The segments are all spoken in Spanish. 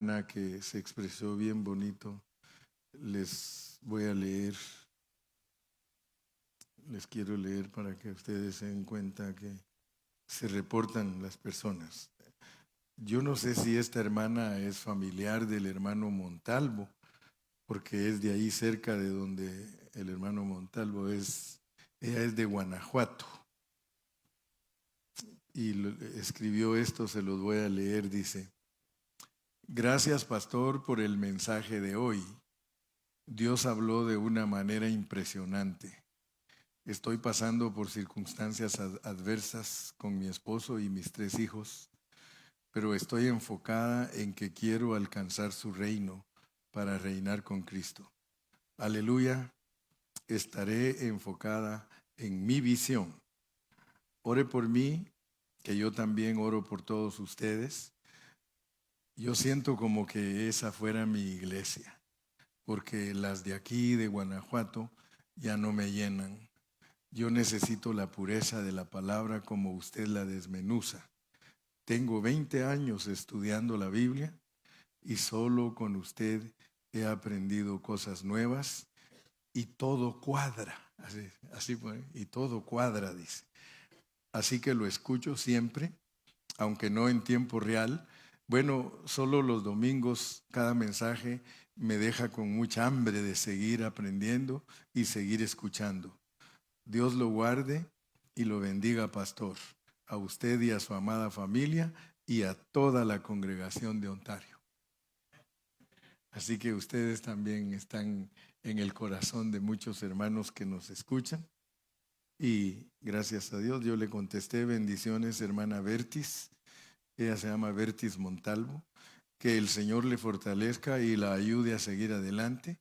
Una que se expresó bien bonito. Les voy a leer, les quiero leer para que ustedes se den cuenta que se reportan las personas. Yo no sé si esta hermana es familiar del hermano Montalvo, porque es de ahí cerca de donde el hermano Montalvo es. Ella es de Guanajuato y escribió esto, se los voy a leer, dice: gracias, pastor, por el mensaje de hoy. Dios habló de una manera impresionante. Estoy pasando por circunstancias adversas con mi esposo y mis 3 hijos, pero estoy enfocada en que quiero alcanzar su reino para reinar con Cristo. Aleluya, estaré enfocada en mi visión. Ore por mí, que yo también oro por todos ustedes. Yo siento como que esa fuera mi iglesia, porque las de aquí, de Guanajuato, ya no me llenan. Yo necesito la pureza de la palabra como usted la desmenuza. Tengo 20 años estudiando la Biblia y solo con usted he aprendido cosas nuevas y todo cuadra. Así fue, y todo cuadra, dice. Así que lo escucho siempre, aunque no en tiempo real. Bueno, solo los domingos cada mensaje me deja con mucha hambre de seguir aprendiendo y seguir escuchando. Dios lo guarde y lo bendiga, pastor, a usted y a su amada familia y a toda la congregación de Ontario. Así que ustedes también están en el corazón de muchos hermanos que nos escuchan. Y gracias a Dios yo le contesté: bendiciones, hermana Bertis. Ella se llama Bertis Montalvo. Que el Señor le fortalezca y la ayude a seguir adelante.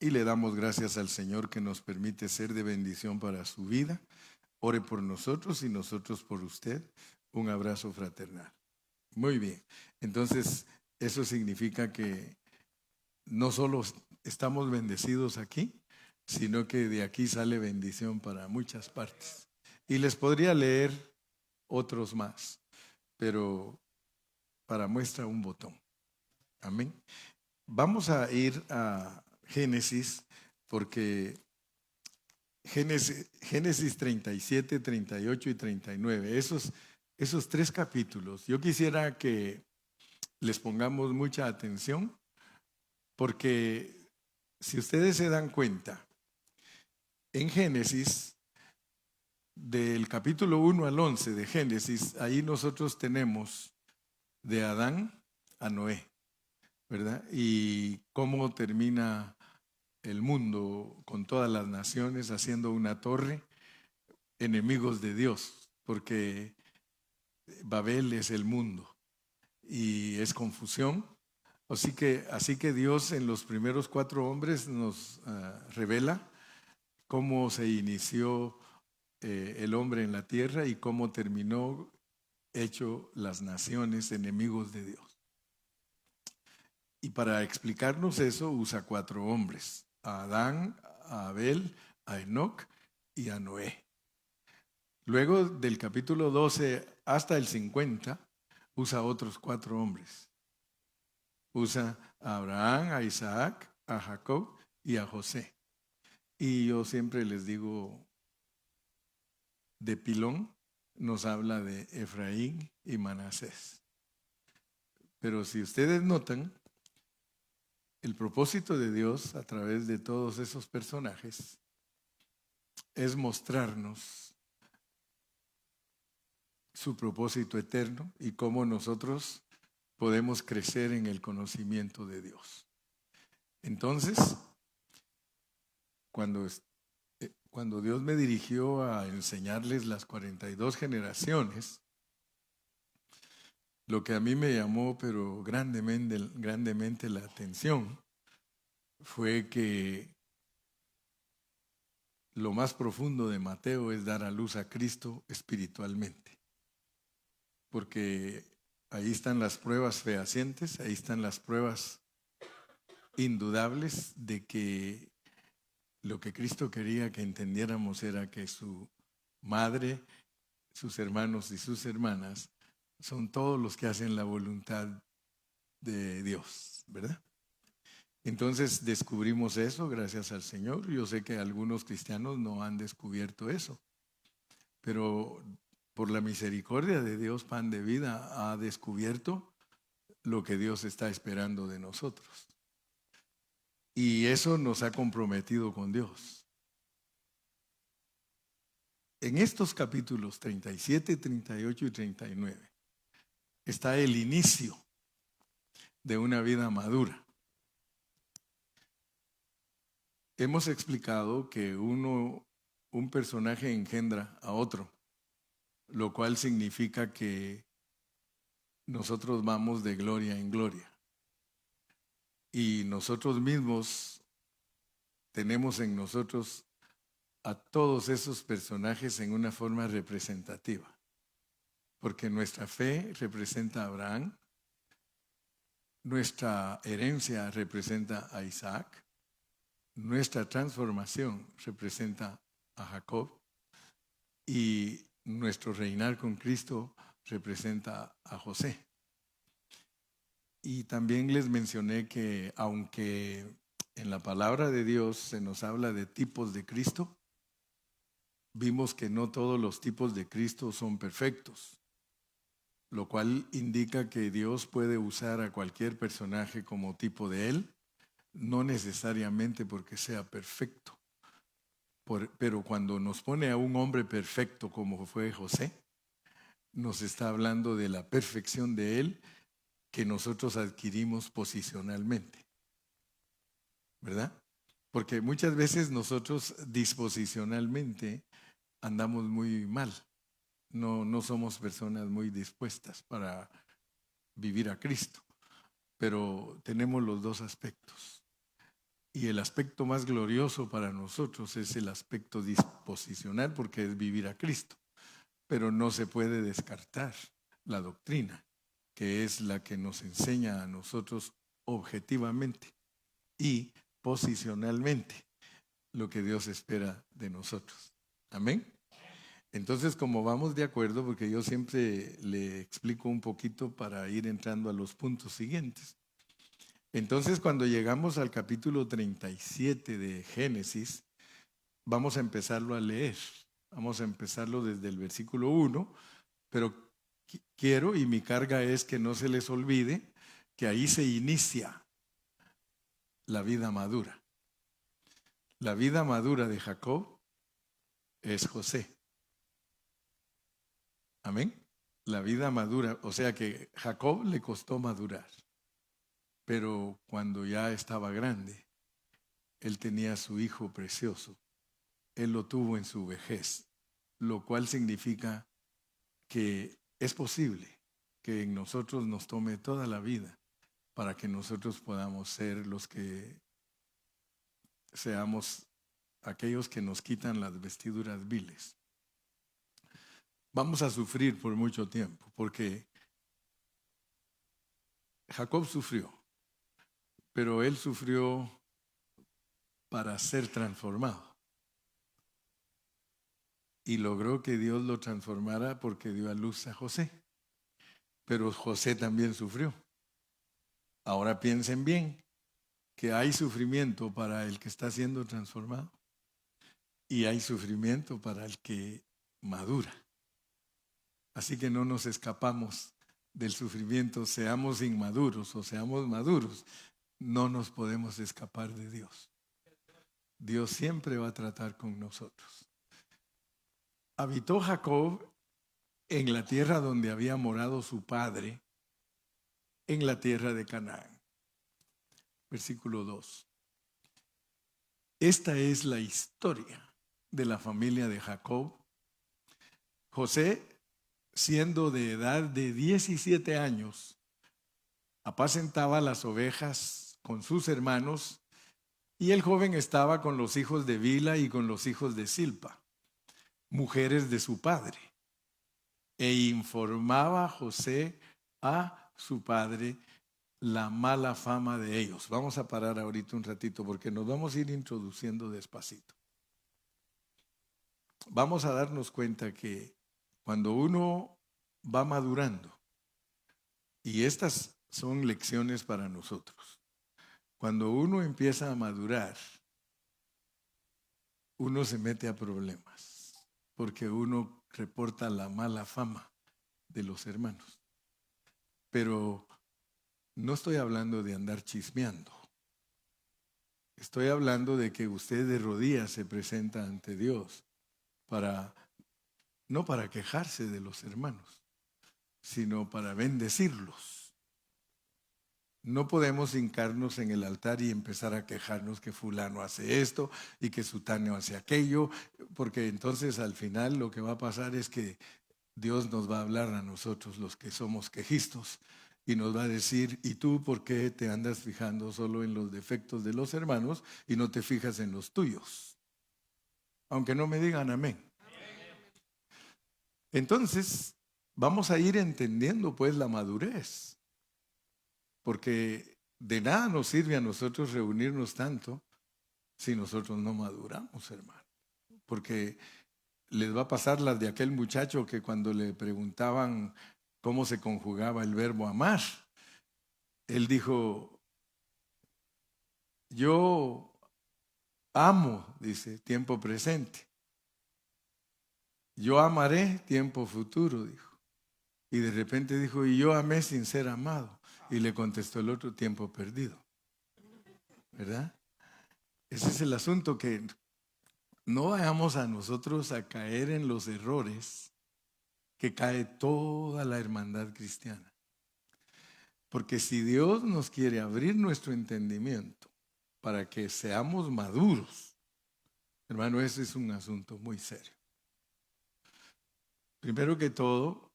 Y le damos gracias al Señor que nos permite ser de bendición para su vida. Ore por nosotros y nosotros por usted. Un abrazo fraternal. Muy bien. Entonces, eso significa que no solo estamos bendecidos aquí, sino que de aquí sale bendición para muchas partes. Y les podría leer otros más, pero para muestra un botón. Amén. Vamos a ir a Génesis, porque Génesis 37, 38 y 39, esos 3 capítulos, yo quisiera que les pongamos mucha atención, porque si ustedes se dan cuenta, en Génesis, del capítulo 1 al 11 de Génesis, ahí nosotros tenemos de Adán a Noé, ¿verdad? Y cómo termina el mundo con todas las naciones haciendo una torre, enemigos de Dios, porque Babel es el mundo y es confusión. Así que Dios en los primeros 4 hombres nos revela cómo se inició el hombre en la tierra y cómo terminó hecho las naciones enemigos de Dios. Y para explicarnos eso usa 4 hombres: a Adán, a Abel, a Enoc y a Noé. Luego del capítulo 12 hasta el 50 usa otros 4 hombres. Usa a Abraham, a Isaac, a Jacob y a José. Y yo siempre les digo, de pilón nos habla de Efraín y Manasés. Pero si ustedes notan, el propósito de Dios a través de todos esos personajes es mostrarnos su propósito eterno y cómo nosotros podemos crecer en el conocimiento de Dios. Entonces, cuando Dios me dirigió a enseñarles las 42 generaciones, lo que a mí me llamó pero grandemente la atención fue que lo más profundo de Mateo es dar a luz a Cristo espiritualmente, porque ahí están las pruebas fehacientes, ahí están las pruebas indudables de que lo que Cristo quería que entendiéramos era que su madre, sus hermanos y sus hermanas son todos los que hacen la voluntad de Dios, ¿verdad? Entonces descubrimos eso gracias al Señor. Yo sé que algunos cristianos no han descubierto eso, pero por la misericordia de Dios, Pan de Vida ha descubierto lo que Dios está esperando de nosotros. Y eso nos ha comprometido con Dios. En estos capítulos 37, 38 y 39 está el inicio de una vida madura. Hemos explicado que un personaje engendra a otro, lo cual significa que nosotros vamos de gloria en gloria. Y nosotros mismos tenemos en nosotros a todos esos personajes en una forma representativa. Porque nuestra fe representa a Abraham, nuestra herencia representa a Isaac, nuestra transformación representa a Jacob y nuestro reinar con Cristo representa a José. Y también les mencioné que aunque en la palabra de Dios se nos habla de tipos de Cristo, vimos que no todos los tipos de Cristo son perfectos, lo cual indica que Dios puede usar a cualquier personaje como tipo de Él, no necesariamente porque sea perfecto. Pero cuando nos pone a un hombre perfecto como fue José, nos está hablando de la perfección de Él que nosotros adquirimos posicionalmente, ¿verdad? Porque muchas veces nosotros disposicionalmente andamos muy mal. No somos personas muy dispuestas para vivir a Cristo, pero tenemos los dos aspectos. Y el aspecto más glorioso para nosotros es el aspecto disposicional, porque es vivir a Cristo. Pero no se puede descartar la doctrina, que es la que nos enseña a nosotros objetivamente y posicionalmente lo que Dios espera de nosotros. Amén. Entonces, como vamos de acuerdo, porque yo siempre le explico un poquito para ir entrando a los puntos siguientes. Entonces, cuando llegamos al capítulo 37 de Génesis, vamos a empezarlo a leer. Vamos a empezarlo desde el versículo 1, pero quiero, y mi carga es que no se les olvide, que ahí se inicia la vida madura. La vida madura de Jacob es José. Amén. La vida madura, o sea que Jacob le costó madurar, pero cuando ya estaba grande, él tenía a su hijo precioso. Él lo tuvo en su vejez, lo cual significa que es posible que en nosotros nos tome toda la vida para que nosotros podamos ser los que seamos aquellos que nos quitan las vestiduras viles. Vamos a sufrir por mucho tiempo, porque Jacob sufrió, pero él sufrió para ser transformado. Y logró que Dios lo transformara porque dio a luz a José. Pero José también sufrió. Ahora piensen bien que hay sufrimiento para el que está siendo transformado y hay sufrimiento para el que madura. Así que no nos escapamos del sufrimiento, seamos inmaduros o seamos maduros, no nos podemos escapar de Dios. Dios siempre va a tratar con nosotros. Habitó Jacob en la tierra donde había morado su padre, en la tierra de Canaán. Versículo 2. Esta es la historia de la familia de Jacob. José, siendo de edad de 17 años, apacentaba las ovejas con sus hermanos, y el joven estaba con los hijos de Bila y con los hijos de Silpa, mujeres de su padre, e informaba José a su padre la mala fama de ellos. Vamos a parar ahorita un ratito porque nos vamos a ir introduciendo despacito. Vamos a darnos cuenta que cuando uno va madurando, y estas son lecciones para nosotros. Cuando uno empieza a madurar, uno se mete a problemas, porque uno reporta la mala fama de los hermanos. Pero no estoy hablando de andar chismeando. Estoy hablando de que usted de rodillas se presenta ante Dios no para quejarse de los hermanos, sino para bendecirlos. No podemos hincarnos en el altar y empezar a quejarnos que fulano hace esto y que sutano hace aquello, porque entonces al final lo que va a pasar es que Dios nos va a hablar a nosotros los que somos quejistos y nos va a decir, ¿y tú por qué te andas fijando solo en los defectos de los hermanos y no te fijas en los tuyos? Aunque no me digan amén. Entonces, vamos a ir entendiendo pues la madurez, porque de nada nos sirve a nosotros reunirnos tanto si nosotros no maduramos, hermano. Porque les va a pasar las de aquel muchacho que cuando le preguntaban cómo se conjugaba el verbo amar, él dijo, yo amo, dice, tiempo presente. Yo amaré, tiempo futuro, dijo. Y de repente dijo, y yo amé sin ser amado. Y le contestó el otro, tiempo perdido. ¿Verdad? Ese es el asunto, que no vayamos a nosotros a caer en los errores que cae toda la hermandad cristiana. Porque si Dios nos quiere abrir nuestro entendimiento para que seamos maduros, hermano, ese es un asunto muy serio. Primero que todo,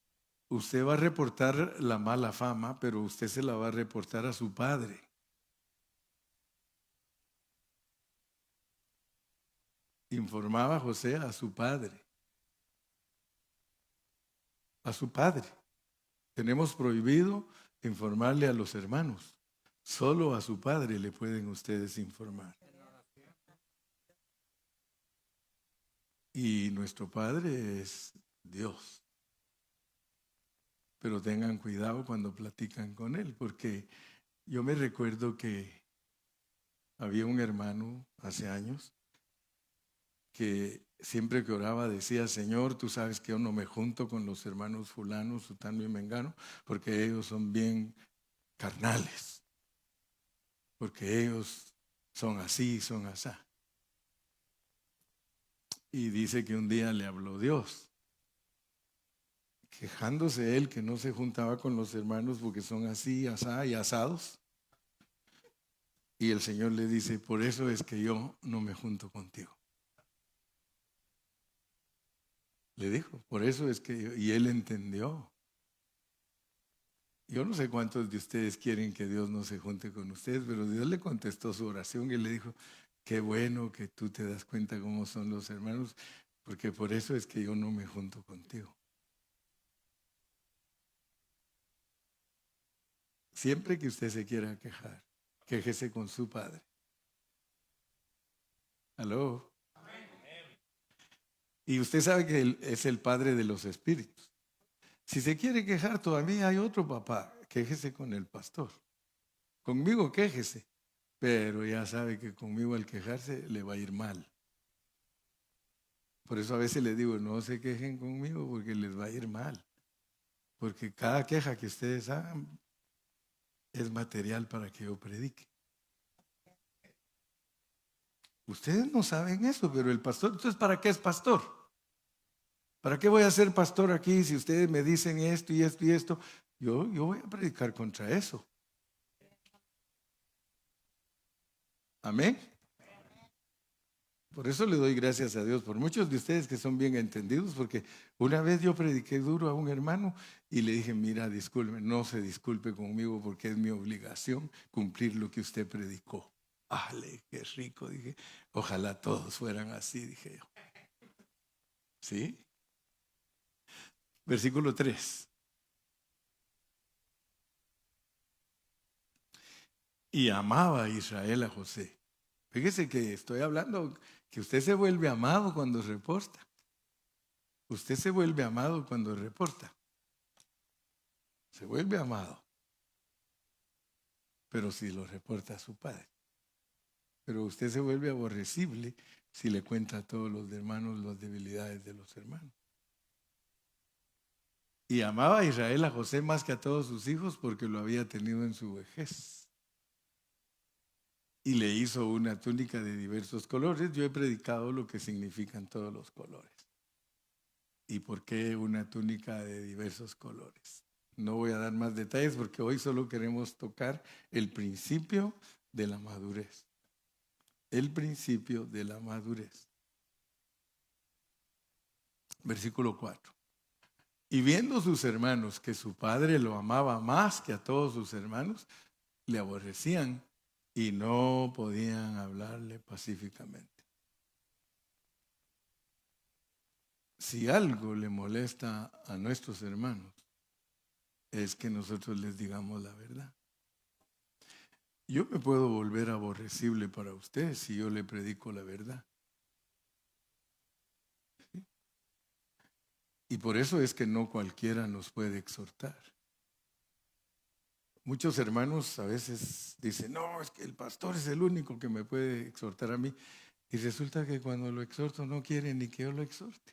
usted va a reportar la mala fama, pero usted se la va a reportar a su padre. Informaba José a su padre. A su padre. Tenemos prohibido informarle a los hermanos. Solo a su padre le pueden ustedes informar. Y nuestro padre es Dios. Pero tengan cuidado cuando platican con él, porque yo me recuerdo que había un hermano hace años que siempre que oraba decía, Señor, tú sabes que yo no me junto con los hermanos fulano, sutano y mengano, porque ellos son bien carnales, porque ellos son así, son asá. Y dice que un día le habló Dios, quejándose él que no se juntaba con los hermanos porque son así, asá y asados. Y el Señor le dice, por eso es que yo no me junto contigo. Le dijo, por eso es que y él entendió. Yo no sé cuántos de ustedes quieren que Dios no se junte con ustedes, pero Dios le contestó su oración y le dijo, qué bueno que tú te das cuenta cómo son los hermanos, porque por eso es que yo no me junto contigo. Siempre que usted se quiera quejar, quéjese con su padre. ¿Aló? Y usted sabe que Él es el padre de los espíritus. Si se quiere quejar, todavía hay otro papá. Quéjese con el pastor. Conmigo quéjese. Pero ya sabe que conmigo al quejarse le va a ir mal. Por eso a veces les digo, no se quejen conmigo porque les va a ir mal. Porque cada queja que ustedes hagan es material para que yo predique. Ustedes no saben eso, pero el pastor, entonces, ¿para qué es pastor? ¿Para qué voy a ser pastor aquí si ustedes me dicen esto y esto y esto? Yo voy a predicar contra eso. Amén. Por eso le doy gracias a Dios por muchos de ustedes que son bien entendidos, porque una vez yo prediqué duro a un hermano y le dije, mira, disculpe, no se disculpe conmigo porque es mi obligación cumplir lo que usted predicó. ¡Ale, qué rico! Dije, ojalá todos fueran así, dije yo. ¿Sí? Versículo 3. Y amaba a Israel a José. Fíjese que estoy hablando que usted se vuelve amado cuando reporta. Usted se vuelve amado cuando reporta. Se vuelve amado. pero si lo reporta a su padre. Pero usted se vuelve aborrecible si le cuenta a todos los hermanos las debilidades de los hermanos. Y amaba a Israel a José más que a todos sus hijos porque lo había tenido en su vejez. Y le hizo una túnica de diversos colores. Yo he predicado lo que significan todos los colores. ¿Y por qué una túnica de diversos colores? No voy a dar más detalles porque hoy solo queremos tocar el principio de la madurez. El principio de la madurez. Versículo 4. Y viendo sus hermanos que su padre lo amaba más que a todos sus hermanos, le aborrecían y no podían hablarle pacíficamente. Si algo le molesta a nuestros hermanos, es que nosotros les digamos la verdad. Yo me puedo volver aborrecible para usted si yo le predico la verdad. ¿Sí? Y por eso es que no cualquiera nos puede exhortar. Muchos hermanos a veces dicen, no, es que el pastor es el único que me puede exhortar a mí. Y resulta que cuando lo exhorto no quiere ni que yo lo exhorte.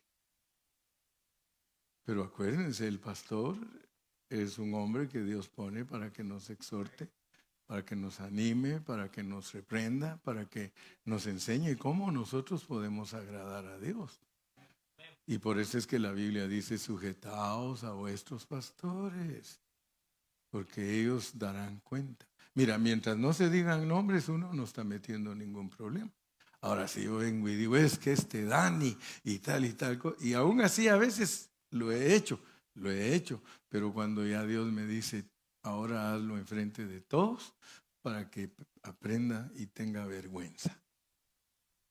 Pero acuérdense, el pastor es un hombre que Dios pone para que nos exhorte, para que nos anime, para que nos reprenda, para que nos enseñe cómo nosotros podemos agradar a Dios. Y por eso es que la Biblia dice, sujetaos a vuestros pastores, porque ellos darán cuenta. Mira, mientras no se digan nombres, uno no está metiendo ningún problema. Ahora, si yo vengo y digo, es que este Dani y tal, y aún así a veces lo he hecho, pero cuando ya Dios me dice, ahora hazlo enfrente de todos para que aprenda y tenga vergüenza.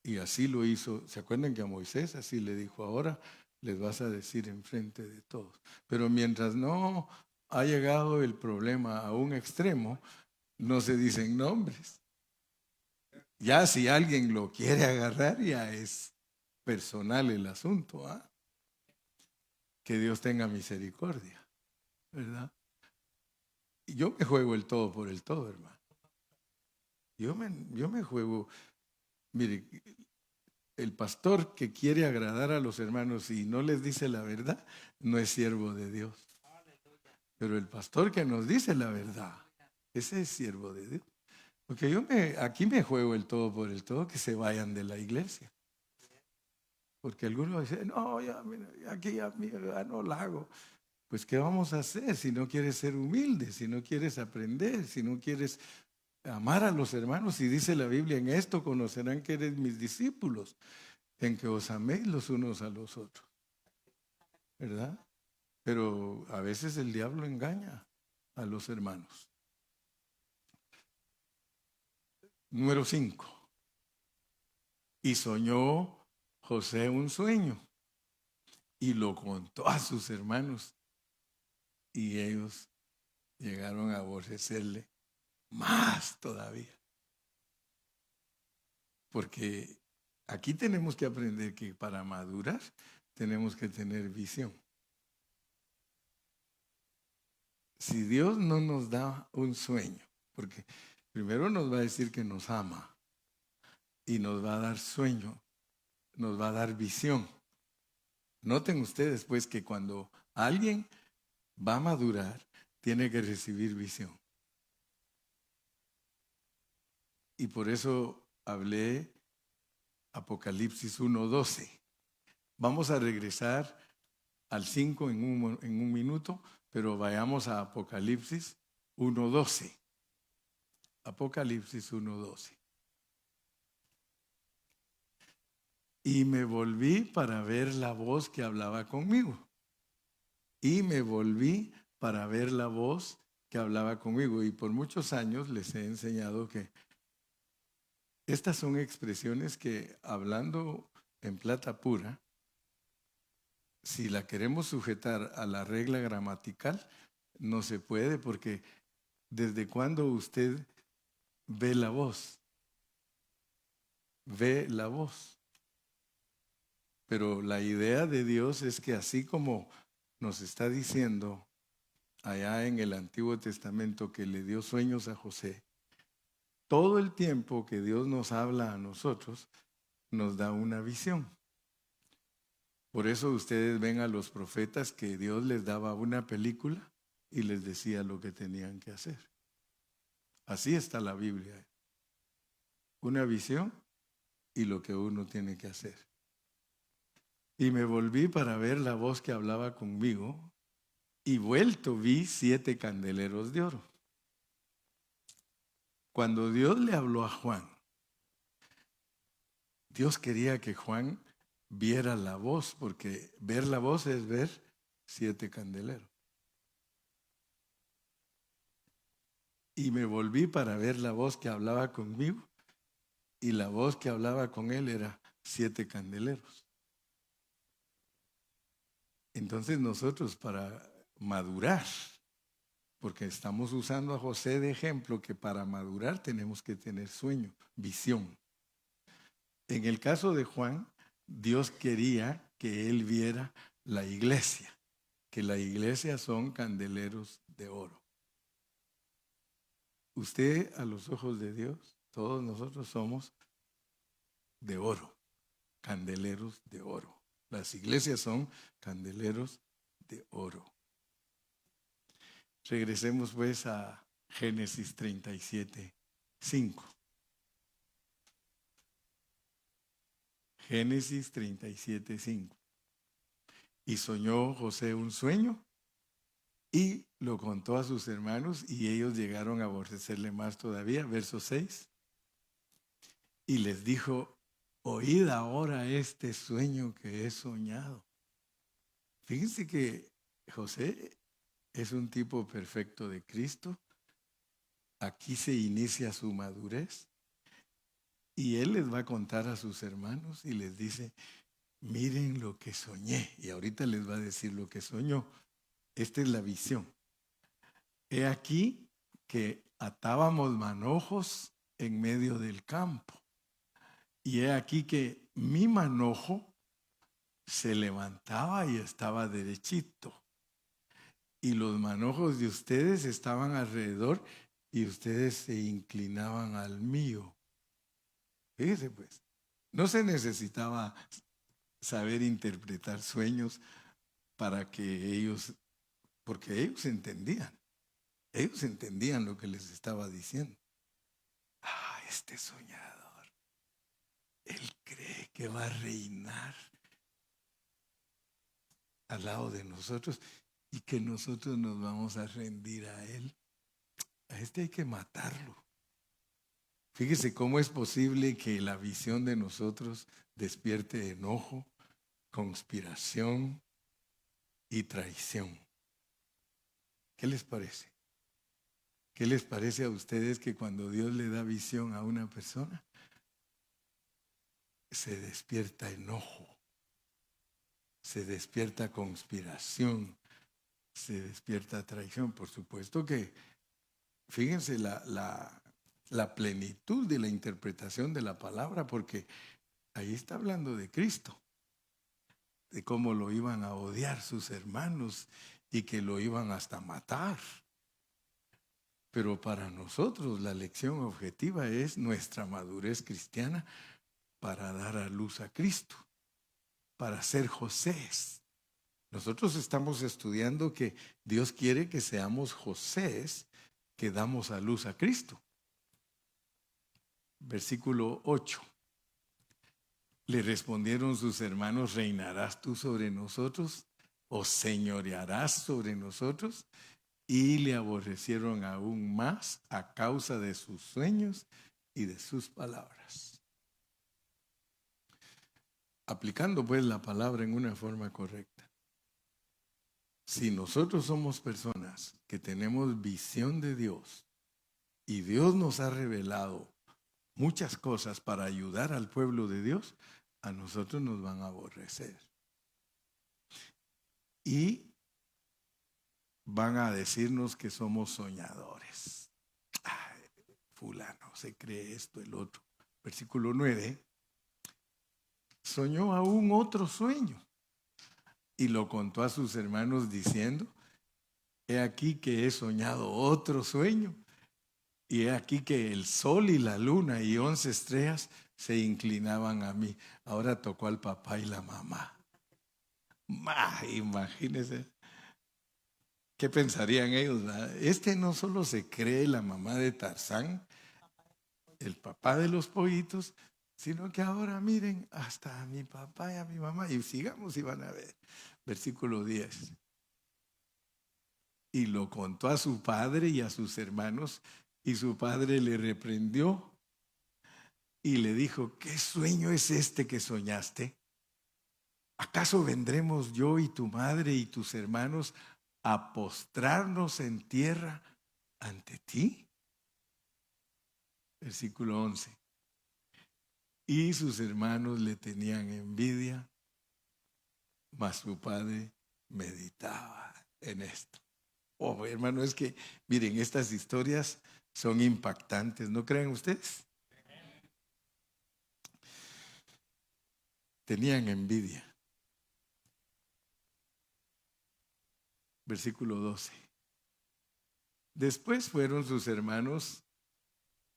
Y así lo hizo. ¿Se acuerdan que a Moisés así le dijo, ahora les vas a decir enfrente de todos? Pero mientras no ha llegado el problema a un extremo, no se dicen nombres. Ya si alguien lo quiere agarrar, ya es personal el asunto. ¿Ah? Que Dios tenga misericordia, ¿verdad? Y yo me juego el todo por el todo, hermano. Yo me juego, mire, el pastor que quiere agradar a los hermanos y no les dice la verdad, no es siervo de Dios. Pero el pastor que nos dice la verdad, ese es siervo de Dios. Porque aquí me juego el todo por el todo, que se vayan de la iglesia. Porque algunos dicen, no, ya, mira, aquí ya no la hago. Pues, ¿qué vamos a hacer si no quieres ser humilde, si no quieres aprender, si no quieres amar a los hermanos? Y dice la Biblia, en esto conocerán que eres mis discípulos, en que os améis los unos a los otros. ¿Verdad? Pero a veces el diablo engaña a los hermanos. Número 5. Y soñó José un sueño y lo contó a sus hermanos y ellos llegaron a aborrecerle más todavía. Porque aquí tenemos que aprender que para madurar tenemos que tener visión. Si Dios no nos da un sueño, porque primero nos va a decir que nos ama y nos va a dar sueño, nos va a dar visión. Noten ustedes pues que cuando alguien va a madurar, tiene que recibir visión. Y por eso hablé Apocalipsis 1:12. Vamos a regresar al 5 en un minuto, pero vayamos a Apocalipsis 1:12. Apocalipsis 1:12. Y me volví para ver la voz que hablaba conmigo. Y me volví para ver la voz que hablaba conmigo. Y por muchos años les he enseñado que estas son expresiones que, hablando en plata pura, si la queremos sujetar a la regla gramatical, no se puede, porque ¿desde cuándo usted ve la voz? Ve la voz. Pero la idea de Dios es que así como nos está diciendo allá en el Antiguo Testamento que le dio sueños a José, todo el tiempo que Dios nos habla a nosotros, nos da una visión. Por eso ustedes ven a los profetas que Dios les daba una película y les decía lo que tenían que hacer. Así está la Biblia. Una visión y lo que uno tiene que hacer. Y me volví para ver la voz que hablaba conmigo y vuelto vi 7 candeleros de oro. Cuando Dios le habló a Juan, Dios quería que Juan viera la voz, porque ver la voz es ver 7 candeleros. Y me volví para ver la voz que hablaba conmigo, y la voz que hablaba con él era 7 candeleros. Entonces nosotros, para madurar, porque estamos usando a José de ejemplo, que para madurar tenemos que tener sueño, visión. En el caso de Juan, Dios quería que él viera la iglesia, que la iglesia son candeleros de oro. Usted, a los ojos de Dios, todos nosotros somos de oro, candeleros de oro. Las iglesias son candeleros de oro. Regresemos pues a Génesis 37, 5. Génesis 37, 5. Y soñó José un sueño y lo contó a sus hermanos y ellos llegaron a aborrecerle más todavía. Verso 6. Y les dijo, oíd ahora este sueño que he soñado. Fíjense que José es un tipo perfecto de Cristo. Aquí se inicia su madurez. Y él les va a contar a sus hermanos y les dice, miren lo que soñé. Y ahorita les va a decir lo que soñó. Esta es la visión. He aquí que atábamos manojos en medio del campo. Y he aquí que mi manojo se levantaba y estaba derechito. Y los manojos de ustedes estaban alrededor y ustedes se inclinaban al mío. Fíjese pues, no se necesitaba saber interpretar sueños para que ellos, porque ellos entendían lo que les estaba diciendo. Este soñador, él cree que va a reinar al lado de nosotros y que nosotros nos vamos a rendir a él. A este hay que matarlo. Fíjese cómo es posible que la visión de nosotros despierte enojo, conspiración y traición. ¿Qué les parece? ¿Qué les parece a ustedes que cuando Dios le da visión a una persona, se despierta enojo, se despierta conspiración, se despierta traición? Por supuesto que, fíjense la plenitud de la interpretación de la palabra, porque ahí está hablando de Cristo, de cómo lo iban a odiar sus hermanos y que lo iban hasta matar. Pero para nosotros la lección objetiva es nuestra madurez cristiana para dar a luz a Cristo, para ser Josés. Nosotros estamos estudiando que Dios quiere que seamos Josés, que damos a luz a Cristo. Versículo 8. Le respondieron sus hermanos, ¿reinarás tú sobre nosotros o señorearás sobre nosotros? Y le aborrecieron aún más a causa de sus sueños y de sus palabras. Aplicando pues la palabra en una forma correcta. Si nosotros somos personas que tenemos visión de Dios y Dios nos ha revelado muchas cosas para ayudar al pueblo de Dios, a nosotros nos van a aborrecer. Y van a decirnos que somos soñadores. Ay, fulano se cree esto, el otro. Versículo 9. Soñó aún otro sueño y lo contó a sus hermanos diciendo, he aquí que he soñado otro sueño Y he aquí que el sol y la luna y 11 estrellas se inclinaban a mí. Ahora tocó al papá y la mamá. Imagínense. ¿Qué pensarían ellos? Este no solo se cree la mamá de Tarzán, el papá de los pollitos, sino que ahora miren hasta a mi papá y a mi mamá. Y sigamos y van a ver. Versículo 10. Y lo contó a su padre y a sus hermanos, y su padre le reprendió y le dijo: ¿qué sueño es este que soñaste? ¿Acaso vendremos yo y tu madre y tus hermanos a postrarnos en tierra ante ti? Versículo 11. Y sus hermanos le tenían envidia, mas su padre meditaba en esto. Oh, hermano, es que, miren, estas historias son impactantes, ¿no creen ustedes? Tenían envidia. Versículo 12. Después fueron sus hermanos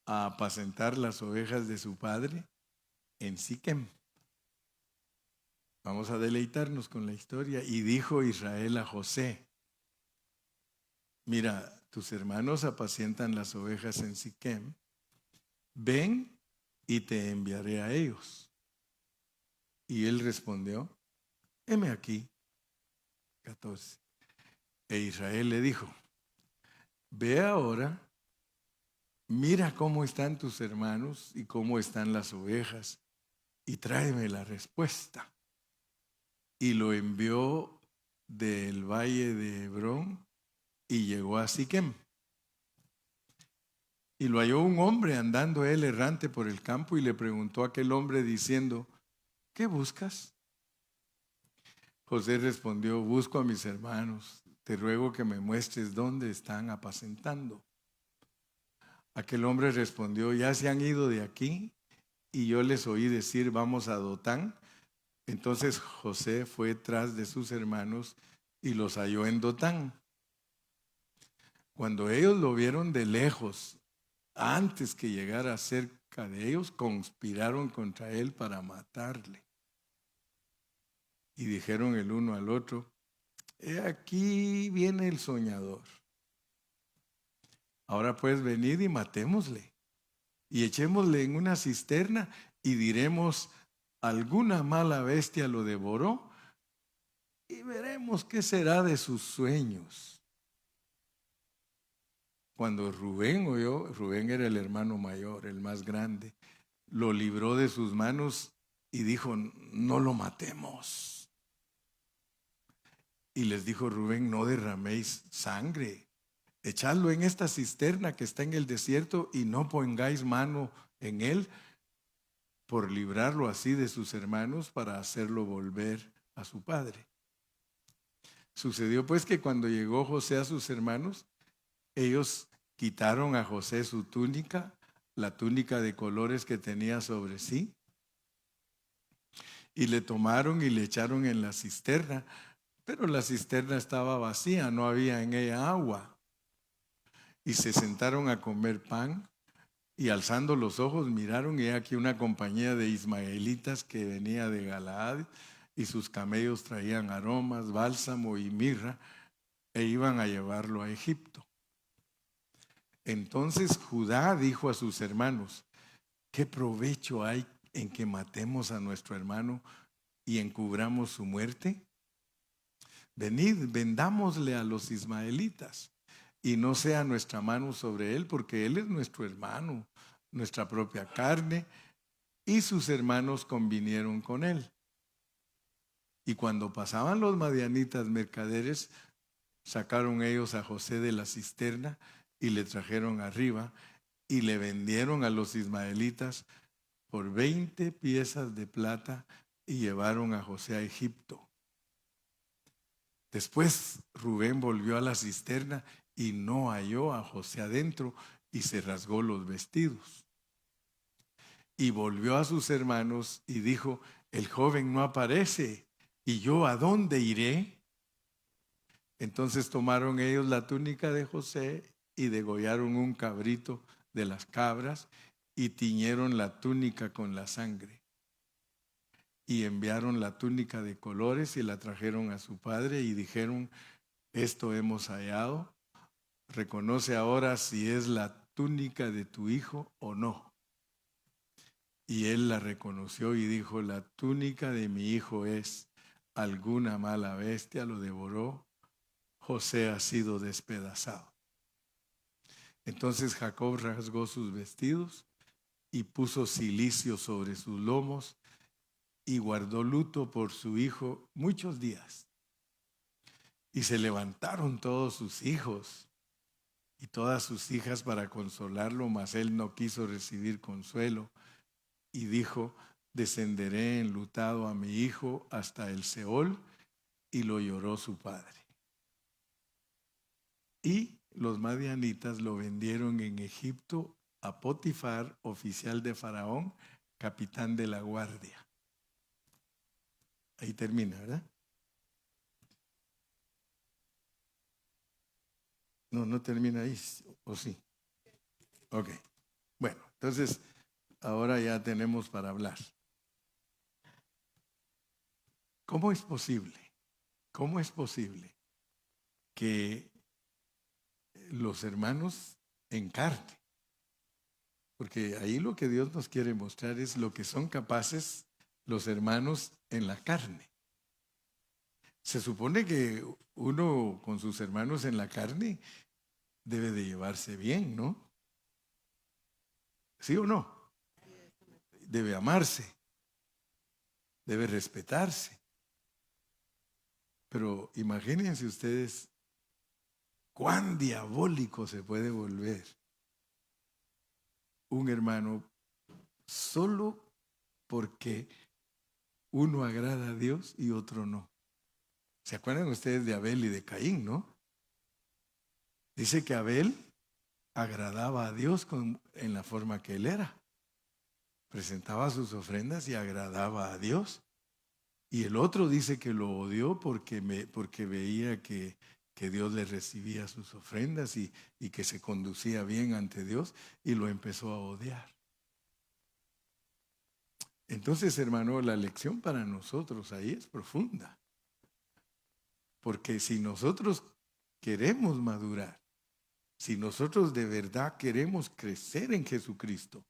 a apacentar las ovejas de su padre en Siquem. Vamos a deleitarnos con la historia. Y dijo Israel a José: mira, tus hermanos apacientan las ovejas en Siquem. Ven y te enviaré a ellos. Y él respondió: heme aquí. 14. E Israel le dijo: ve ahora, mira cómo están tus hermanos y cómo están las ovejas, y tráeme la respuesta. Y lo envió del valle de Hebrón y llegó a Siquem. Y lo halló un hombre andando él errante por el campo, y le preguntó a aquel hombre diciendo: ¿qué buscas? José respondió: busco a mis hermanos, te ruego que me muestres dónde están apacentando. Aquel hombre respondió: ya se han ido de aquí, y yo les oí decir: vamos a Dotán. Entonces José fue tras de sus hermanos y los halló en Dotán. Cuando ellos lo vieron de lejos, antes que llegara cerca de ellos, conspiraron contra él para matarle. Y dijeron el uno al otro: he aquí viene el soñador. Ahora pues venid y matémosle, y echémosle en una cisterna, y diremos: alguna mala bestia lo devoró, y veremos qué será de sus sueños. Cuando Rubén oyó, Rubén era el hermano mayor, el más grande, lo libró de sus manos y dijo: no lo matemos. Y les dijo Rubén: no derraméis sangre, echadlo en esta cisterna que está en el desierto, y no pongáis mano en él, por librarlo así de sus hermanos, para hacerlo volver a su padre. Sucedió pues que cuando llegó José a sus hermanos, ellos quitaron a José su túnica, la túnica de colores que tenía sobre sí, y le tomaron y le echaron en la cisterna, pero la cisterna estaba vacía, no había en ella agua. Y se sentaron a comer pan, y alzando los ojos miraron, y he aquí una compañía de ismaelitas que venía de Galaad, y sus camellos traían aromas, bálsamo y mirra, e iban a llevarlo a Egipto. Entonces Judá dijo a sus hermanos: ¿qué provecho hay en que matemos a nuestro hermano y encubramos su muerte? Venid, vendámosle a los ismaelitas, y no sea nuestra mano sobre él, porque él es nuestro hermano, nuestra propia carne. Y sus hermanos convinieron con él. Y cuando pasaban los madianitas mercaderes, sacaron ellos a José de la cisterna y le trajeron arriba, y le vendieron a los ismaelitas por 20 piezas de plata, y llevaron a José a Egipto. Después Rubén volvió a la cisterna y no halló a José adentro, y se rasgó los vestidos. Y volvió a sus hermanos y dijo: el joven no aparece, ¿y yo a dónde iré? Entonces tomaron ellos la túnica de José y degollaron un cabrito de las cabras y tiñeron la túnica con la sangre. Y enviaron la túnica de colores y la trajeron a su padre y dijeron: esto hemos hallado, reconoce ahora si es la túnica de tu hijo o no. Y él la reconoció y dijo: la túnica de mi hijo es. Alguna mala bestia lo devoró, José ha sido despedazado. Entonces Jacob rasgó sus vestidos y puso cilicio sobre sus lomos y guardó luto por su hijo muchos días. Y se levantaron todos sus hijos y todas sus hijas para consolarlo, mas él no quiso recibir consuelo y dijo: descenderé enlutado a mi hijo hasta el Seol. Y lo lloró su padre. Y los madianitas lo vendieron en Egipto a Potifar, oficial de Faraón, capitán de la guardia. Ahí termina, ¿verdad? No termina ahí, ¿o sí? Ok. Bueno, entonces ahora ya tenemos para hablar. ¿Cómo es posible? ¿Cómo es posible que los hermanos en carne? Porque ahí lo que Dios nos quiere mostrar es lo que son capaces los hermanos en la carne. Se supone que uno con sus hermanos en la carne debe de llevarse bien, ¿no? ¿Sí o no? Debe amarse, debe respetarse. Pero imagínense ustedes cuán diabólico se puede volver un hermano solo porque uno agrada a Dios y otro no. ¿Se acuerdan ustedes de Abel y de Caín, no? Dice que Abel agradaba a Dios en la forma que él era. Presentaba sus ofrendas y agradaba a Dios. Y el otro dice que lo odió porque veía que Dios le recibía sus ofrendas y que se conducía bien ante Dios, y lo empezó a odiar. Entonces, hermano, la lección para nosotros ahí es profunda. Porque si nosotros queremos madurar, si nosotros de verdad queremos crecer en Jesucristo,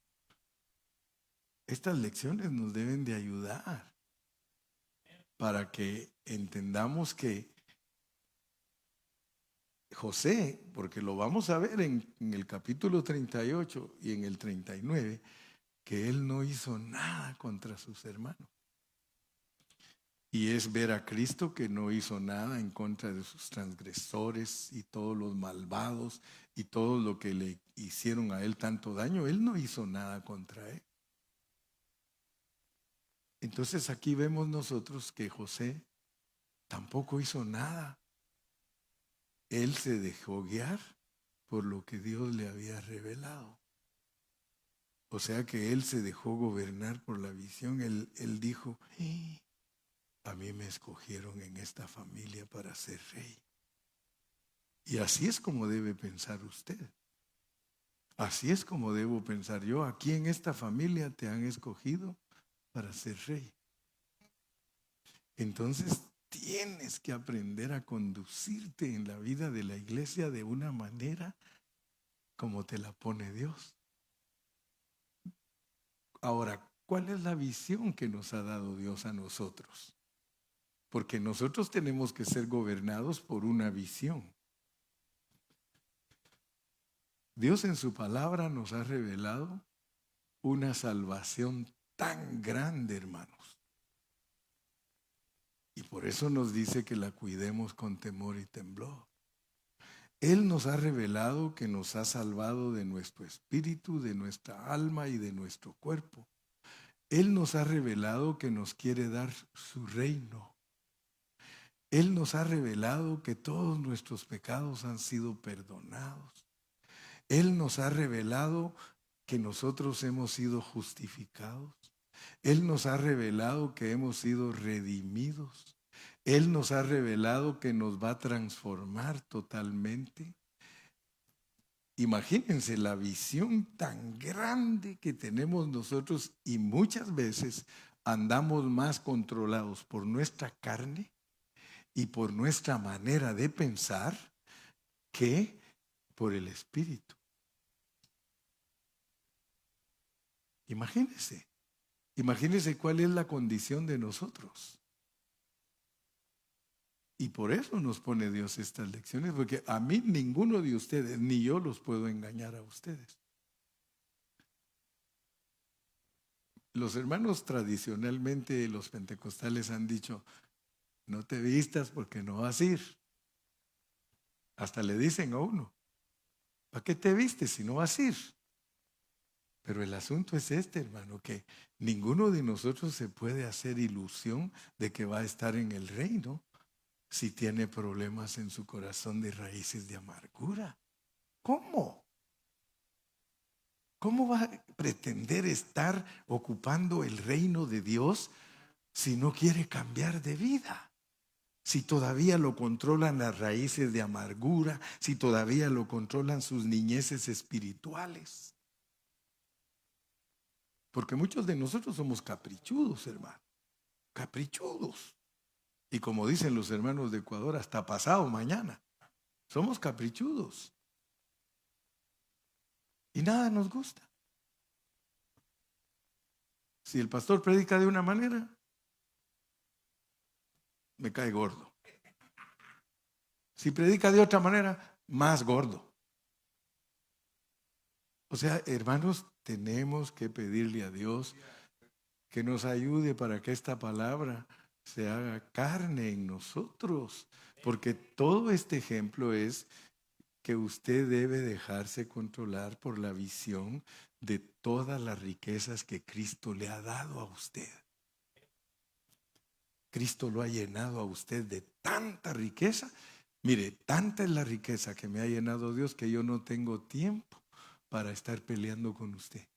estas lecciones nos deben de ayudar para que entendamos que José, porque lo vamos a ver en el capítulo 38 y en el 39, que él no hizo nada contra sus hermanos. Y es ver a Cristo que no hizo nada en contra de sus transgresores y todos los malvados y todo lo que le hicieron a él tanto daño. Él no hizo nada contra él. Entonces aquí vemos nosotros que José tampoco hizo nada. Él se dejó guiar por lo que Dios le había revelado. O sea que él se dejó gobernar por la visión. Él dijo: a mí me escogieron en esta familia para ser rey. Y así es como debe pensar usted. Así es como debo pensar yo. Aquí en esta familia te han escogido para ser rey. Entonces tienes que aprender a conducirte en la vida de la iglesia de una manera como te la pone Dios. Ahora, ¿cuál es la visión que nos ha dado Dios a nosotros? Porque nosotros tenemos que ser gobernados por una visión. Dios en su palabra nos ha revelado una salvación tan grande, hermanos. Y por eso nos dice que la cuidemos con temor y temblor. Él nos ha revelado que nos ha salvado de nuestro espíritu, de nuestra alma y de nuestro cuerpo. Él nos ha revelado que nos quiere dar su reino. Él nos ha revelado que todos nuestros pecados han sido perdonados. Él nos ha revelado que nosotros hemos sido justificados. Él nos ha revelado que hemos sido redimidos. Él nos ha revelado que nos va a transformar totalmente. Imagínense la visión tan grande que tenemos nosotros y muchas veces andamos más controlados por nuestra carne y por nuestra manera de pensar que por el Espíritu. Imagínense, imagínense cuál es la condición de nosotros. Y por eso nos pone Dios estas lecciones, porque a mí ninguno de ustedes, ni yo los puedo engañar a ustedes. Los hermanos tradicionalmente, los pentecostales han dicho, no te vistas porque no vas a ir. Hasta le dicen a uno, ¿para qué te vistes si no vas a ir? Pero el asunto es este, hermano, que ninguno de nosotros se puede hacer ilusión de que va a estar en el reino si tiene problemas en su corazón de raíces de amargura. ¿Cómo? ¿Cómo va a pretender estar ocupando el reino de Dios si no quiere cambiar de vida? Si todavía lo controlan las raíces de amargura, si todavía lo controlan sus niñeces espirituales. Porque muchos de nosotros somos caprichudos, hermano. Caprichudos. Y como dicen los hermanos de Ecuador, hasta pasado mañana. Somos caprichudos. Y nada nos gusta. Si el pastor predica de una manera, me cae gordo. Si predica de otra manera, más gordo. O sea, hermanos, tenemos que pedirle a Dios que nos ayude para que esta palabra se haga carne en nosotros. Porque todo este ejemplo es que usted debe dejarse controlar por la visión de todas las riquezas que Cristo le ha dado a usted. Cristo lo ha llenado a usted de tanta riqueza. Mire, tanta es la riqueza que me ha llenado Dios que yo no tengo tiempo para estar peleando con usted.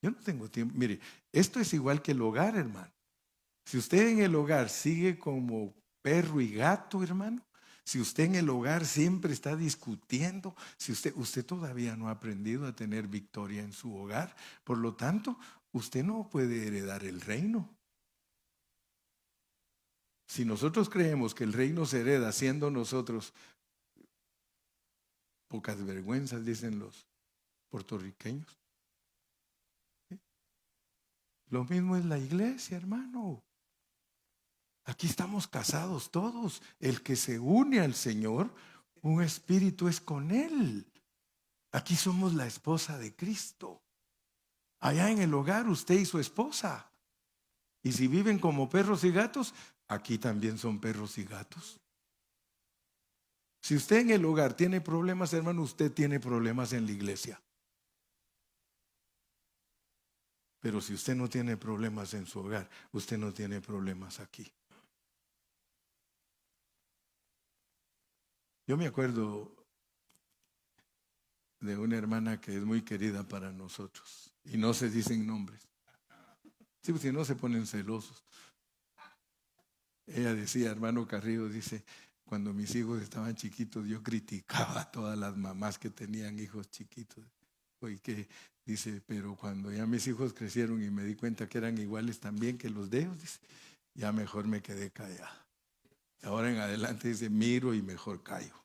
Yo no tengo tiempo. Mire, esto es igual que el hogar, hermano. Si usted en el hogar sigue como perro y gato, hermano, si usted en el hogar siempre está discutiendo, si usted todavía no ha aprendido a tener victoria en su hogar, por lo tanto, usted no puede heredar el reino. Si nosotros creemos que el reino se hereda siendo nosotros pocas vergüenzas, dicen los puertorriqueños. ¿Sí? Lo mismo es la iglesia, hermano. Aquí estamos casados todos. El que se une al Señor, un espíritu es con Él. Aquí somos la esposa de Cristo. Allá en el hogar usted y su esposa. Y si viven como perros y gatos, aquí también son perros y gatos. Si usted en el hogar tiene problemas, hermano, usted tiene problemas en la iglesia. Pero si usted no tiene problemas en su hogar, usted no tiene problemas aquí. Yo me acuerdo de una hermana que es muy querida para nosotros y no se dicen nombres. Sí, pues si no se ponen celosos. Ella decía, hermano Carrillo, dice, cuando mis hijos estaban chiquitos yo criticaba a todas las mamás que tenían hijos chiquitos. Y que dice, pero cuando ya mis hijos crecieron y me di cuenta que eran iguales también que los de ellos, dice, ya mejor me quedé callada. Ahora en adelante dice, miro y mejor callo.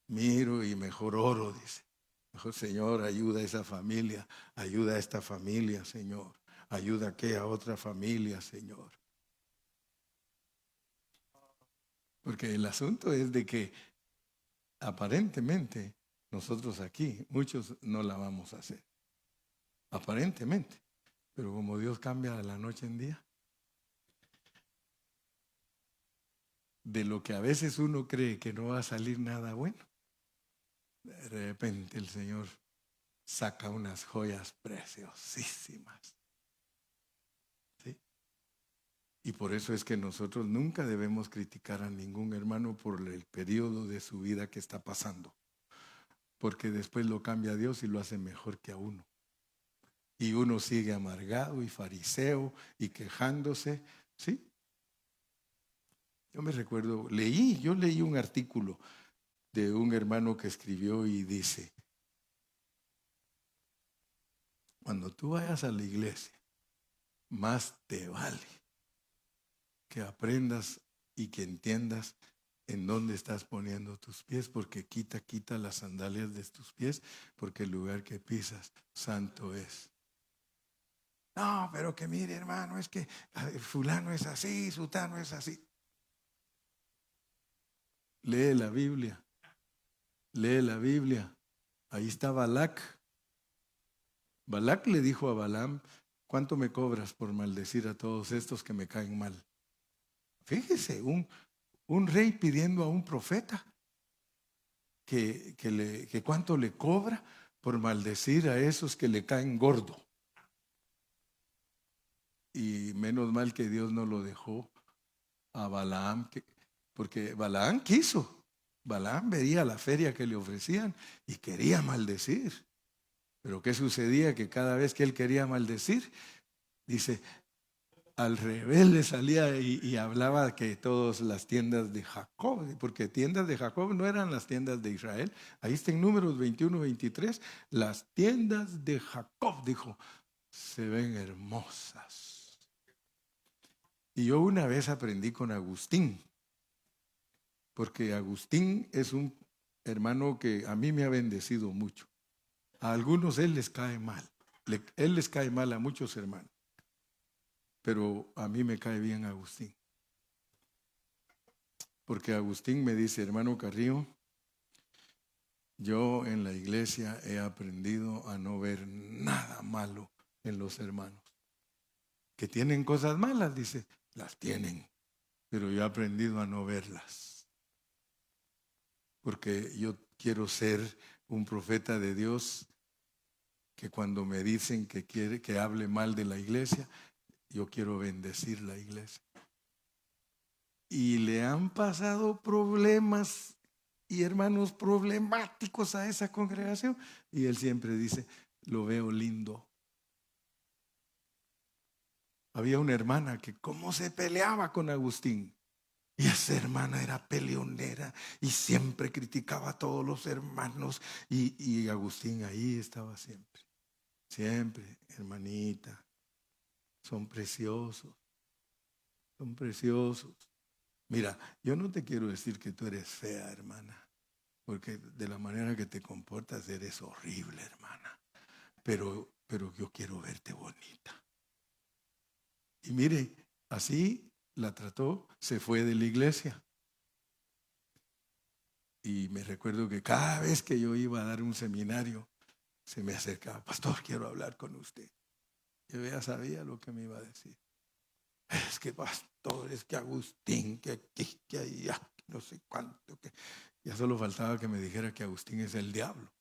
Miro y mejor oro, dice. Mejor, Señor, ayuda a esa familia, ayuda a esta familia, Señor. Ayuda a aquella otra familia, Señor. Porque el asunto es de que aparentemente nosotros aquí, muchos no la vamos a hacer. Aparentemente. Pero como Dios cambia de la noche en día, de lo que a veces uno cree que no va a salir nada bueno, de repente el Señor saca unas joyas preciosísimas. ¿Sí? Y por eso es que nosotros nunca debemos criticar a ningún hermano por el periodo de su vida que está pasando. Porque después lo cambia Dios y lo hace mejor que a uno. Y uno sigue amargado y fariseo y quejándose. ¿Sí? Yo me recuerdo, yo leí un artículo de un hermano que escribió y dice: cuando tú vayas a la iglesia, más te vale que aprendas y que entiendas en dónde estás poniendo tus pies, porque quita las sandalias de tus pies, porque el lugar que pisas santo es. No, pero que mire, hermano, es que fulano es así, sutano es así. Lee la Biblia. Lee la Biblia. Ahí está Balac. Balac le dijo a Balaam: ¿cuánto me cobras por maldecir a todos estos que me caen mal? Fíjese, un rey pidiendo a un profeta que cuánto le cobra por maldecir a esos que le caen gordo. Y menos mal que Dios no lo dejó a Balaam, porque Balaam quiso. Balaam veía la feria que le ofrecían y quería maldecir. Pero ¿qué sucedía? Que cada vez que él quería maldecir, dice, al revés le salía y hablaba que todas las tiendas de Jacob, porque tiendas de Jacob no eran las tiendas de Israel. Ahí está en Números 21-23, las tiendas de Jacob, dijo, se ven hermosas. Y yo una vez aprendí con Agustín, porque Agustín es un hermano que a mí me ha bendecido mucho. A algunos él les cae mal, él les cae mal a muchos hermanos, pero a mí me cae bien Agustín. Porque Agustín me dice: hermano Carrillo, yo en la iglesia he aprendido a no ver nada malo en los hermanos. Que tienen cosas malas, dice, las tienen, pero yo he aprendido a no verlas. Porque yo quiero ser un profeta de Dios que cuando me dicen que quiere que hable mal de la iglesia, yo quiero bendecir la iglesia. Y le han pasado problemas y hermanos problemáticos a esa congregación, y él siempre dice: lo veo lindo. Había una hermana que cómo se peleaba con Agustín, y esa hermana era peleonera y siempre criticaba a todos los hermanos, y Agustín ahí estaba siempre, hermanita, son preciosos. Mira, yo no te quiero decir que tú eres fea, hermana, porque de la manera que te comportas eres horrible, hermana. Pero yo quiero verte bonita. Y mire, así la trató, se fue de la iglesia. Y me recuerdo que cada vez que yo iba a dar un seminario, se me acercaba: pastor, quiero hablar con usted. Yo ya sabía lo que me iba a decir. Es que pastor, es que Agustín, que aquí, que allá, no sé cuánto. Que ya solo faltaba que me dijera que Agustín es el diablo.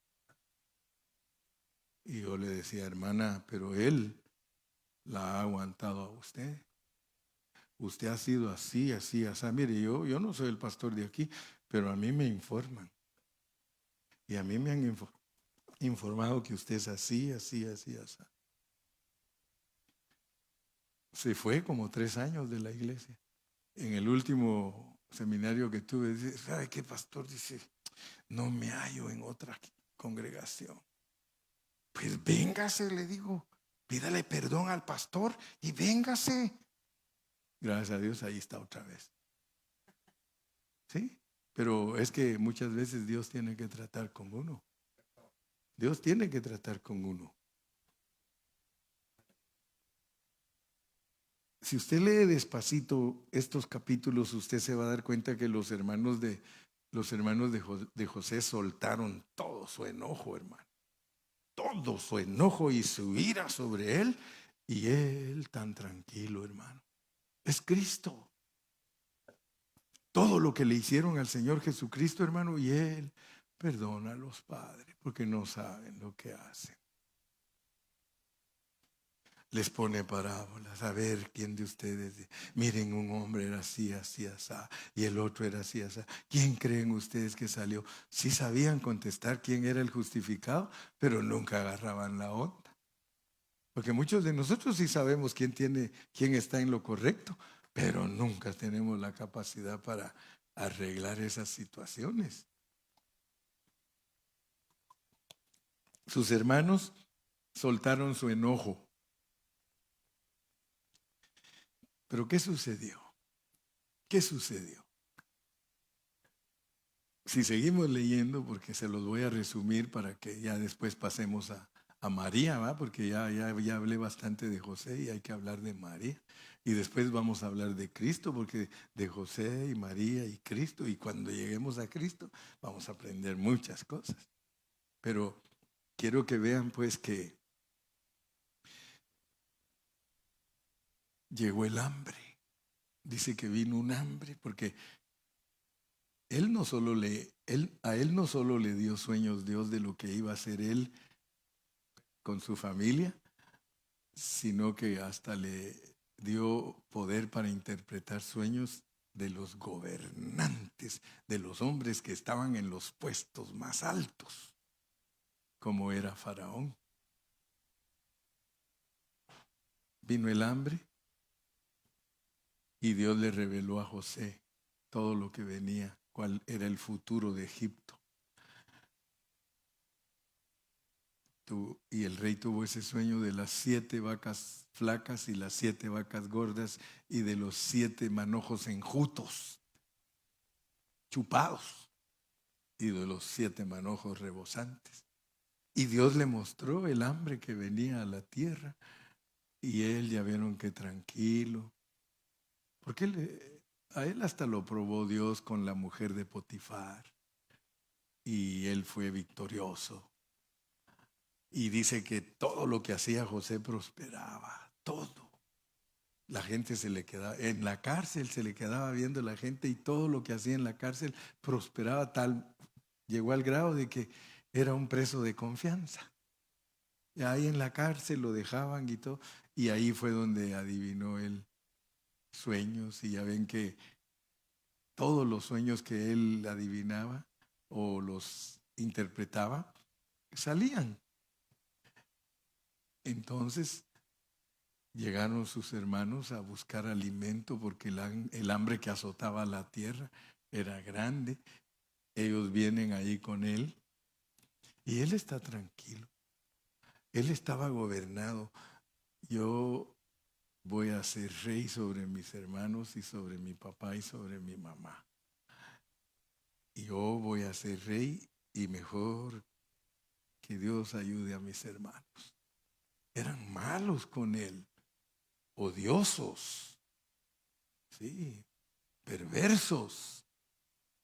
Y yo le decía: hermana, pero él la ha aguantado a usted. Usted ha sido así, así, así. Mire, yo no soy el pastor de aquí, pero a mí me informan. Y a mí me han informado que usted es así, así, así, así. Se fue como 3 años de la iglesia. En el último seminario que tuve, dice: ¿sabe qué, pastor? Dice, no me hallo en otra congregación. Pues véngase, le digo, pídale perdón al pastor y véngase. Gracias a Dios, ahí está otra vez. ¿Sí? Pero es que muchas veces Dios tiene que tratar con uno. Dios tiene que tratar con uno. Si usted lee despacito estos capítulos, usted se va a dar cuenta que los hermanos de José soltaron todo su enojo, hermano. Todo su enojo y su ira sobre él. Y él tan tranquilo, hermano. Es Cristo. Todo lo que le hicieron al Señor Jesucristo, hermano, y él perdona a los padres porque no saben lo que hacen. Les pone parábolas. A ver, ¿quién de ustedes? Miren, un hombre era así, así, así, y el otro era así, así. ¿Quién creen ustedes que salió? Sí sabían contestar quién era el justificado, pero nunca agarraban la onda. Porque muchos de nosotros sí sabemos quién está en lo correcto, pero nunca tenemos la capacidad para arreglar esas situaciones. Sus hermanos soltaron su enojo. Pero ¿qué sucedió? ¿Qué sucedió? Si seguimos leyendo, porque se los voy a resumir para que ya después pasemos a María, ¿va? Porque ya hablé bastante de José y hay que hablar de María. Y después vamos a hablar de Cristo, porque de José y María y Cristo. Y cuando lleguemos a Cristo vamos a aprender muchas cosas. Pero quiero que vean pues que llegó el hambre. Dice que vino un hambre porque a él no solo le dio sueños Dios de lo que iba a hacer él con su familia, sino que hasta le dio poder para interpretar sueños de los gobernantes, de los hombres que estaban en los puestos más altos, como era Faraón. Vino el hambre y Dios le reveló a José todo lo que venía, cuál era el futuro de Egipto. Y el rey tuvo ese sueño de las 7 vacas flacas y las 7 vacas gordas y de los 7 manojos enjutos, chupados, y de los 7 manojos rebosantes. Y Dios le mostró el hambre que venía a la tierra y él, ya vieron que tranquilo, porque a él hasta lo probó Dios con la mujer de Potifar y él fue victorioso. Y dice que todo lo que hacía José prosperaba, todo. La gente se le quedaba, en la cárcel se le quedaba viendo la gente y todo lo que hacía en la cárcel prosperaba llegó al grado de que era un preso de confianza. Y ahí en la cárcel lo dejaban y todo, y ahí fue donde adivinó él sueños y ya ven que todos los sueños que él adivinaba o los interpretaba salían. Entonces llegaron sus hermanos a buscar alimento porque el hambre que azotaba la tierra era grande. Ellos vienen ahí con él y él está tranquilo. Él estaba gobernado. Yo voy a ser rey sobre mis hermanos y sobre mi papá y sobre mi mamá. Y yo voy a ser rey y mejor que Dios ayude a mis hermanos. Eran malos con él, odiosos, sí, perversos.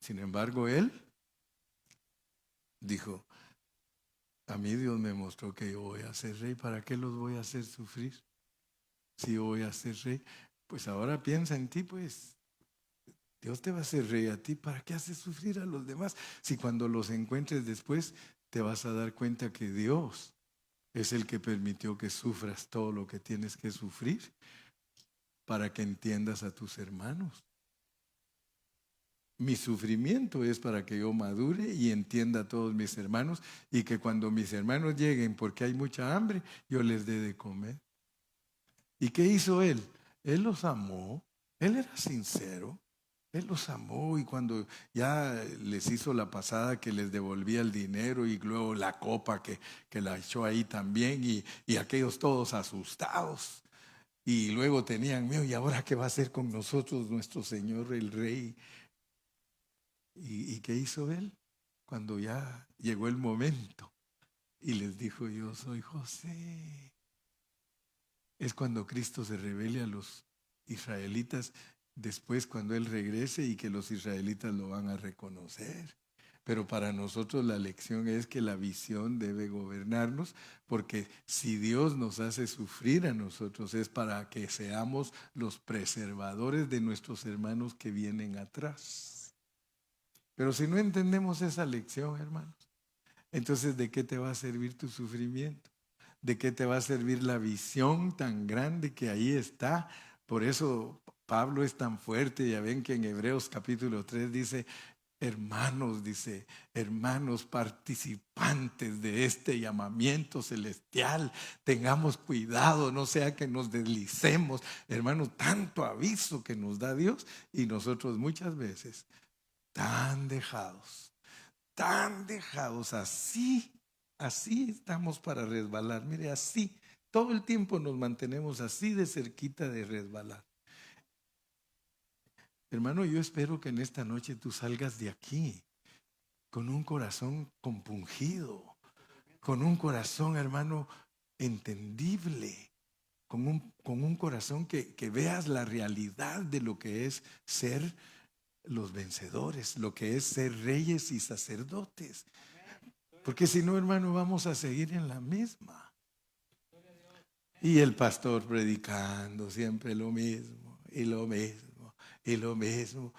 Sin embargo, él dijo, a mí Dios me mostró que yo voy a ser rey. ¿Para qué los voy a hacer sufrir? Si yo voy a ser rey, pues ahora piensa en ti, pues Dios te va a hacer rey a ti. ¿Para qué haces sufrir a los demás? Si cuando los encuentres después te vas a dar cuenta que Dios es el que permitió que sufras todo lo que tienes que sufrir para que entiendas a tus hermanos. Mi sufrimiento es para que yo madure y entienda a todos mis hermanos y que cuando mis hermanos lleguen porque hay mucha hambre, yo les dé de comer. ¿Y qué hizo él? Él los amó, él era sincero, él los amó y cuando ya les hizo la pasada que les devolvía el dinero y luego la copa que la echó ahí también y aquellos todos asustados y luego tenían miedo, ¿y ahora qué va a hacer con nosotros nuestro Señor el Rey? ¿Y qué hizo él? Cuando ya llegó el momento y les dijo, yo soy José. Es cuando Cristo se revele a los israelitas después cuando Él regrese y que los israelitas lo van a reconocer. Pero para nosotros la lección es que la visión debe gobernarnos, porque si Dios nos hace sufrir a nosotros es para que seamos los preservadores de nuestros hermanos que vienen atrás. Pero si no entendemos esa lección, hermanos, entonces ¿de qué te va a servir tu sufrimiento? ¿De qué te va a servir la visión tan grande que ahí está? Por eso Pablo es tan fuerte. Ya ven que en Hebreos capítulo 3 dice, hermanos participantes de este llamamiento celestial, tengamos cuidado, no sea que nos deslicemos. Hermanos, tanto aviso que nos da Dios y nosotros muchas veces tan dejados así así estamos para resbalar. Mire, así, todo el tiempo nos mantenemos así de cerquita de resbalar. Hermano, yo espero que en esta noche tú salgas de aquí con un corazón compungido, con un corazón, hermano, entendible, con un corazón que veas la realidad de lo que es ser los vencedores, lo que es ser reyes y sacerdotes. Porque si no, hermano, vamos a seguir en la misma. Y el pastor predicando siempre lo mismo, y lo mismo, y lo mismo.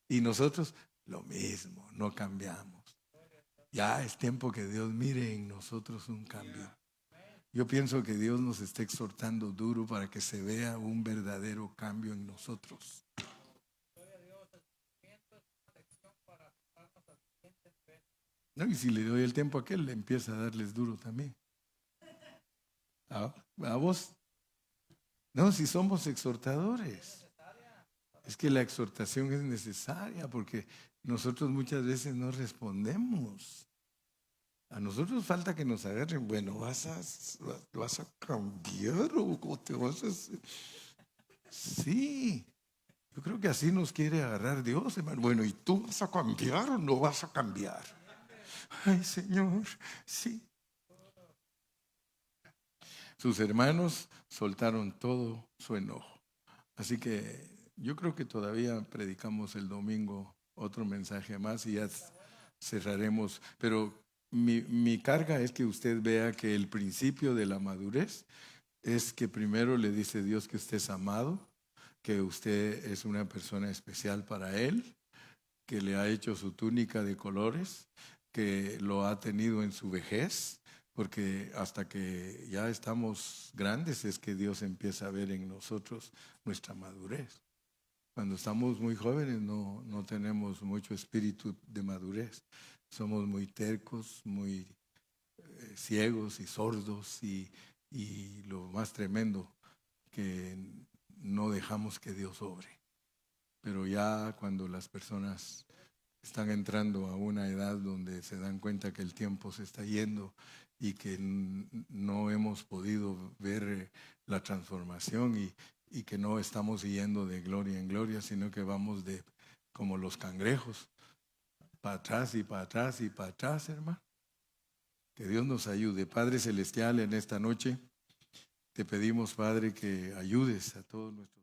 Y nosotros lo mismo, no cambiamos. Ya es tiempo que Dios mire en nosotros un cambio. Yo pienso que Dios nos está exhortando duro para que se vea un verdadero cambio en nosotros. No, y si le doy el tiempo a aquel, le empieza a darles duro también. ¿A vos? No, si somos exhortadores. Es que la exhortación es necesaria porque nosotros muchas veces no respondemos. A nosotros falta que nos agarren. Bueno, ¿vas a cambiar o te vas a hacer? Sí, yo creo que así nos quiere agarrar Dios, hermano. Bueno, ¿y tú vas a cambiar o no vas a cambiar? Ay, Señor, sí. Sus hermanos soltaron todo su enojo. Así que yo creo que todavía predicamos el domingo otro mensaje más y ya cerraremos. Pero mi carga es que usted vea que el principio de la madurez es que primero le dice Dios que usted es amado, que usted es una persona especial para Él, que le ha hecho su túnica de colores, que lo ha tenido en su vejez, porque hasta que ya estamos grandes es que Dios empieza a ver en nosotros nuestra madurez. Cuando estamos muy jóvenes no tenemos mucho espíritu de madurez. Somos muy tercos, muy ciegos y sordos y lo más tremendo, que no dejamos que Dios obre. Pero ya cuando las personas están entrando a una edad donde se dan cuenta que el tiempo se está yendo y que no hemos podido ver la transformación y que no estamos yendo de gloria en gloria, sino que vamos de como los cangrejos, para atrás y para atrás y para atrás, hermano. Que Dios nos ayude. Padre Celestial, en esta noche te pedimos, Padre, que ayudes a todos nuestros